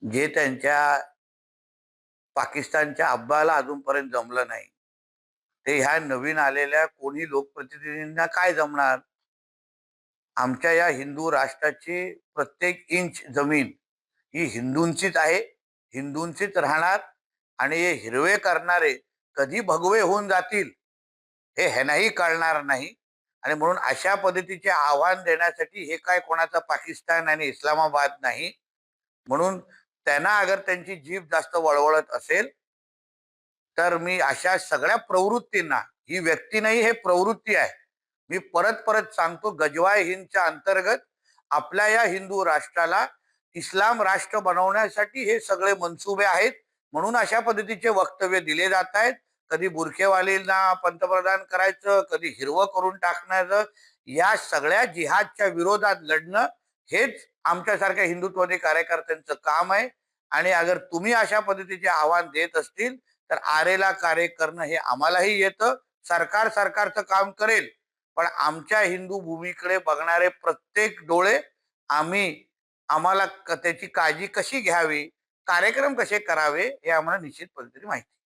जे त्यांच्या पाकिस्तानच्या अब्बाला अजूनपर्यंत जमलं नाही, ते ह्या नवीन आलेल्या कोणी लोकप्रतिनिधींना काय जमणार? आमच्या या हिंदू राष्ट्राची प्रत्येक इंच जमीन ही हिंदूंचीच आहे, हिंदूंचीच राहणार आणि हे हिरवे करणारे कधी भगवे होऊन जातील हे ह्यांनाही कळणार नाही. आणि म्हणून अशा पद्धतीचे आव्हान देण्यासाठी हे काय कोणाचा पाकिस्तान आणि इस्लामाबाद नाही. म्हणून त्यांना अगर त्यांची जीभ जास्त वळवळत असेल तर मी अशा सगळ्या प्रवृत्तींना, ही व्यक्ती नाही हे प्रवृत्ती आहे, मी परत परत सांगतो, गजवाय हिंदच्या अंतर्गत आपल्या या हिंदू राष्ट्राला इस्लाम राष्ट्र बनवण्यासाठी हे सगळे मनसुबे आहेत. म्हणून अशा पद्धतीचे वक्तव्य दिले जात आहेत. कधी बुरखेवालींना पंतप्रधान करायचं, कधी हिरवं करून टाकण्याचं. या सगळ्या जिहादच्या विरोधात लढणं हेच आमच्यासारख्या हिंदुत्ववादी कार्यकर्त्यांचं काम आहे. आणि अगर तुम्ही अशा पद्धतीचे आव्हान देत असतील तर आरेला कार्य करणं हे आम्हालाही येतं. सरकार सरकारचं काम करेल, पण आमच्या हिंदू भूमीकडे बघणारे प्रत्येक डोळे आम्हाला त्याची काळजी कशी घ्यावी, कार्यक्रम कसे करावे हे आम्हाला निश्चित पद्धतीने माहिती.